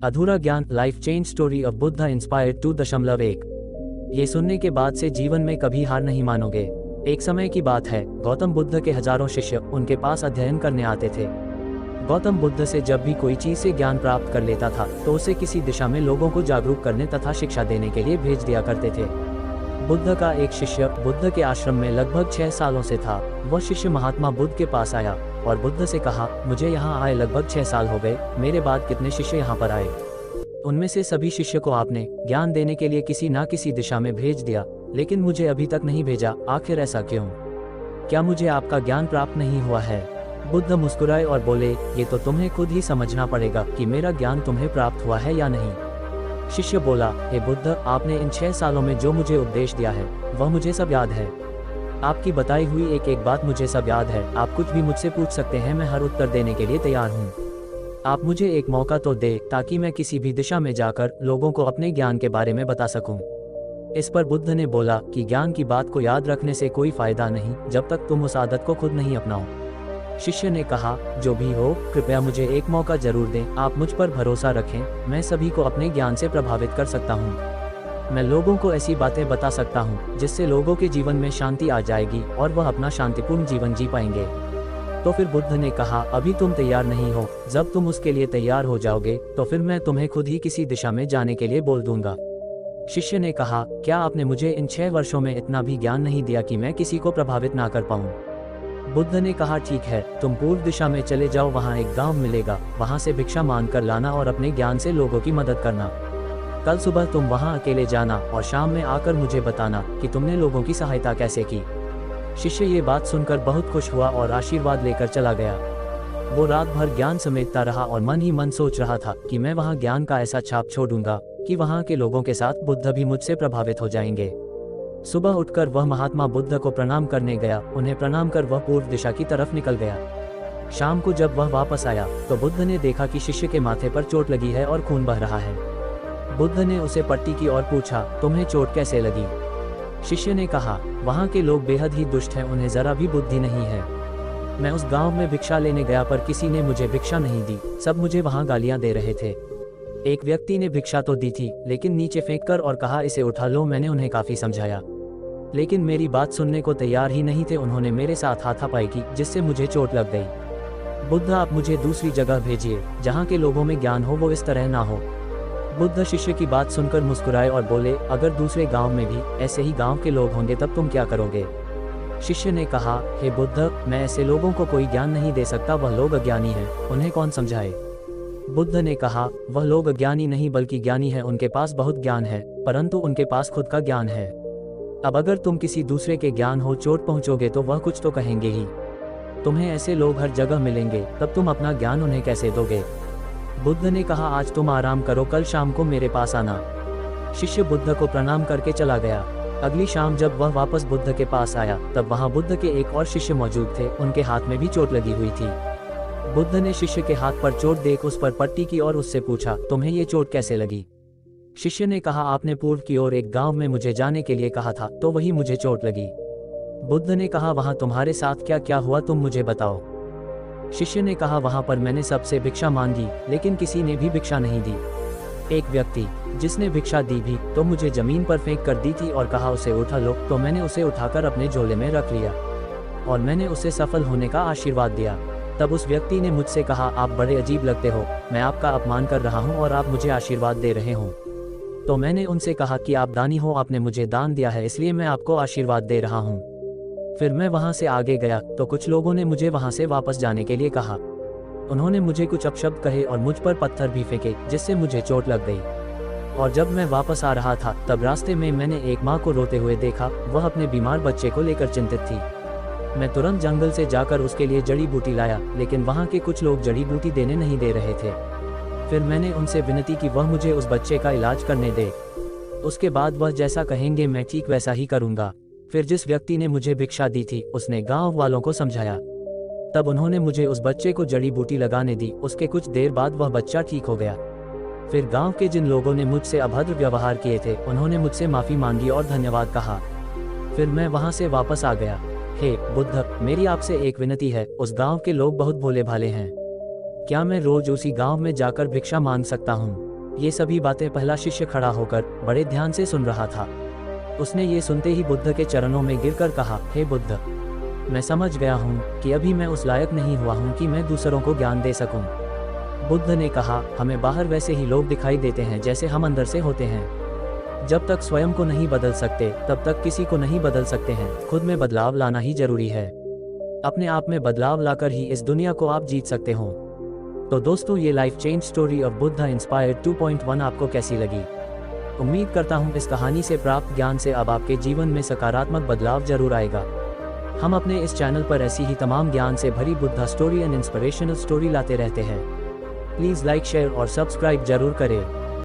अधूरा ज्ञान, life change story of Buddha inspired 2.1। ये सुनने के बाद से जीवन में कभी हार नहीं मानोगे। एक समय की बात है, गौतम बुद्ध के हजारों शिष्य उनके पास अध्ययन करने आते थे। गौतम बुद्ध से जब भी कोई चीज से ज्ञान प्राप्त कर लेता था तो उसे किसी दिशा में लोगों को जागरूक करने तथा शिक्षा देने के लिए भेज दिया करते थे। बुद्ध का एक शिष्य बुद्ध के आश्रम में लगभग 6 सालों से था। वह शिष्य महात्मा बुद्ध के पास आया और बुद्ध से कहा, मुझे यहाँ आए लगभग 6 साल हो गए, मेरे बाद कितने शिष्य यहाँ पर आए। उनमें से सभी शिष्य को आपने ज्ञान देने के लिए किसी न किसी दिशा में भेज दिया, लेकिन मुझे अभी तक नहीं भेजा, आखिर ऐसा क्यों? क्या मुझे आपका ज्ञान प्राप्त नहीं हुआ है? बुद्ध मुस्कुराए और बोले, ये तो तुम्हें खुद ही समझना पड़ेगा कि मेरा ज्ञान तुम्हें प्राप्त हुआ है या नहीं। शिष्य बोला, हे बुद्ध, आपने इन 6 सालों में जो मुझे उपदेश दिया है वह मुझे सब याद है। आपकी बताई हुई एक एक बात मुझे सब याद है। आप कुछ भी मुझसे पूछ सकते हैं, मैं हर उत्तर देने के लिए तैयार हूँ। आप मुझे एक मौका तो दे ताकि मैं किसी भी दिशा में जाकर लोगों को अपने ज्ञान के बारे में बता सकूं। इस पर बुद्ध ने बोला कि ज्ञान की बात को याद रखने से कोई फायदा नहीं जब तक तुम उस आदत को खुद नहीं अपनाओ। शिष्य ने कहा, जो भी हो, कृपया मुझे एक मौका जरूर दें। आप मुझ पर भरोसा रखें, मैं सभी को अपने ज्ञान से प्रभावित कर सकता हूँ। मैं लोगों को ऐसी बातें बता सकता हूँ जिससे लोगों के जीवन में शांति आ जाएगी और वह अपना शांतिपूर्ण जीवन जी पाएंगे। तो फिर बुद्ध ने कहा, अभी तुम तैयार नहीं हो, जब तुम उसके लिए तैयार हो जाओगे तो फिर मैं तुम्हें खुद ही किसी दिशा में जाने के लिए बोल दूंगा। शिष्य ने कहा, क्या आपने मुझे इन 6 वर्षों में इतना भी ज्ञान नहीं दिया कि मैं किसी को प्रभावित ना कर पाऊं? बुद्ध ने कहा, ठीक है, तुम पूर्व दिशा में चले जाओ, वहाँ एक गांव मिलेगा, वहाँ से भिक्षा मांग कर लाना और अपने ज्ञान से लोगों की मदद करना। कल सुबह तुम वहाँ अकेले जाना और शाम में आकर मुझे बताना कि तुमने लोगों की सहायता कैसे की। शिष्य ये बात सुनकर बहुत खुश हुआ और आशीर्वाद लेकर चला गया। वो रात भर ज्ञान समेटता रहा और मन ही मन सोच रहा था कि मैं वहाँ ज्ञान का ऐसा छाप छोड़ूंगा कि वहाँ के लोगों के साथ बुद्ध भी मुझसे प्रभावित हो जाएंगे। सुबह उठकर वह महात्मा बुद्ध को प्रणाम करने गया। उन्हें प्रणाम कर वह पूर्व दिशा की तरफ निकल गया। शाम को जब वह वापस आया तो बुद्ध ने देखा कि शिष्य के माथे पर चोट लगी है और खून बह रहा है। बुद्ध ने उसे पट्टी की और पूछा, तुम्हें चोट कैसे लगी? शिष्य ने कहा, वहाँ के लोग बेहद ही दुष्ट हैं, उन्हें जरा भी बुद्धि नहीं है। मैं उस गांव में भिक्षा लेने गया पर किसी ने मुझे भिक्षा नहीं दी, सब मुझे वहाँ गालियाँ दे रहे थे। एक व्यक्ति ने भिक्षा तो दी थी लेकिन नीचे फेंक कर और कहा, इसे उठा लो। मैंने उन्हें काफी समझाया लेकिन मेरी बात सुनने को तैयार ही नहीं थे। उन्होंने मेरे साथ हाथापाई की जिससे मुझे चोट लग गई। बुद्ध, आप मुझे दूसरी जगह भेजिए जहाँ के लोगों में ज्ञान हो, वो इस तरह ना हो। बुद्ध शिष्य की बात सुनकर मुस्कुराए और बोले, अगर दूसरे गांव में भी ऐसे ही गांव के लोग होंगे तब तुम क्या करोगे? शिष्य ने कहा, हे बुद्ध, मैं ऐसे लोगों को कोई ज्ञान नहीं दे सकता, वह लोग अज्ञानी हैं, उन्हें कौन समझाए? बुद्ध ने कहा, वह लोग अज्ञानी नहीं बल्कि ज्ञानी है, उनके पास बहुत ज्ञान है परंतु उनके पास खुद का ज्ञान है। अब अगर तुम किसी दूसरे के ज्ञान हो चोट पहुंचोगे तो वह कुछ तो कहेंगे ही। तुम्हें ऐसे लोग हर जगह मिलेंगे, तब तुम अपना ज्ञान उन्हें कैसे दोगे? बुद्ध ने कहा, आज तुम आराम करो, कल शाम को मेरे पास आना। शिष्य बुद्ध को प्रणाम करके चला गया। अगली शाम जब वह वापस बुद्ध के पास आया तब वहाँ बुद्ध के एक और शिष्य मौजूद थे, उनके हाथ में भी चोट लगी हुई थी। बुद्ध ने शिष्य के हाथ पर चोट देख उस पर पट्टी की और उससे पूछा, तुम्हें ये चोट कैसे लगी? शिष्य ने कहा, आपने पूर्व की ओर एक गांव में मुझे जाने के लिए कहा था तो वही मुझे चोट लगी। बुद्ध ने कहा, वहां तुम्हारे साथ क्या क्या हुआ, तुम मुझे बताओ। शिष्य ने कहा, वहां पर मैंने सबसे भिक्षा मांगी लेकिन किसी ने भी भिक्षा नहीं दी। एक व्यक्ति जिसने भिक्षा दी भी तो मुझे जमीन पर फेंक कर दी थी और कहा, उसे उठा लो, तो मैंने उसे उठाकर अपने झोले में रख लिया और मैंने उसे सफल होने का आशीर्वाद दिया। तब उस व्यक्ति ने मुझसे कहा, आप बड़े अजीब लगते हो, मैं आपका अपमान कर रहा हूँ और आप मुझे आशीर्वाद दे रहे हो। तो मैंने उनसे कहा कि आप दानी हो, आपने मुझे दान दिया है इसलिए मैं आपको आशीर्वाद दे रहा हूँ। फिर मैं वहाँ से आगे गया तो कुछ लोगों ने मुझे वहाँ से वापस जाने के लिए कहा। उन्होंने मुझे कुछ अपशब्द कहे और मुझ पर पत्थर भी फेंके जिससे मुझे चोट लग गई। और जब मैं वापस आ रहा था तब रास्ते में मैंने एक माँ को रोते हुए देखा, वह अपने बीमार बच्चे को लेकर चिंतित थी। मैं तुरंत जंगल से जाकर उसके लिए जड़ी बूटी लाया लेकिन वहाँ के कुछ लोग जड़ी बूटी देने नहीं दे रहे थे। फिर मैंने उनसे विनती की वह मुझे उस बच्चे का इलाज करने दे, उसके बाद वह जैसा कहेंगे मैं ठीक वैसा ही करूँगा। फिर जिस व्यक्ति ने मुझे भिक्षा दी थी उसने गांव वालों को समझाया, तब उन्होंने मुझे उस बच्चे को जड़ी बूटी लगाने दी। उसके कुछ देर बाद वह बच्चा ठीक हो गया। फिर गांव के जिन लोगों ने मुझसे अभद्र व्यवहार किए थे उन्होंने मुझसे माफ़ी मांगी और धन्यवाद कहा। फिर मैं वहाँ से वापस आ गया। हे बुद्ध, मेरी आपसे एक विनती है, उस गांव के लोग बहुत भोले भाले हैं, क्या मैं रोज उसी गांव में जाकर भिक्षा मांग सकता हूँ? ये सभी बातें पहला शिष्य खड़ा होकर बड़े ध्यान से सुन रहा था। उसने ये सुनते ही बुद्ध के चरणों में गिरकर कहा, हे बुद्ध, मैं समझ गया हूँ कि अभी मैं उस लायक नहीं हुआ हूँ कि मैं दूसरों को ज्ञान दे सकूँ। बुद्ध ने कहा, हमें बाहर वैसे ही लोग दिखाई देते हैं जैसे हम अंदर से होते हैं। जब तक स्वयं को नहीं बदल सकते तब तक किसी को नहीं बदल सकते हैं। खुद में बदलाव लाना ही जरूरी है। अपने आप में बदलाव लाकर ही इस दुनिया को आप जीत सकते हो। तो दोस्तों, ये life change story of Buddha inspired 2.1 आपको कैसी लगी? उम्मीद करता हूँ इस कहानी से प्राप्त ज्ञान से अब आपके जीवन में सकारात्मक बदलाव जरूर आएगा। हम अपने इस चैनल पर ऐसी ही तमाम ज्ञान से भरी Buddha story and inspirational story लाते रहते हैं। प्लीज़ लाइक, शेयर और सब्सक्राइब जरूर करें।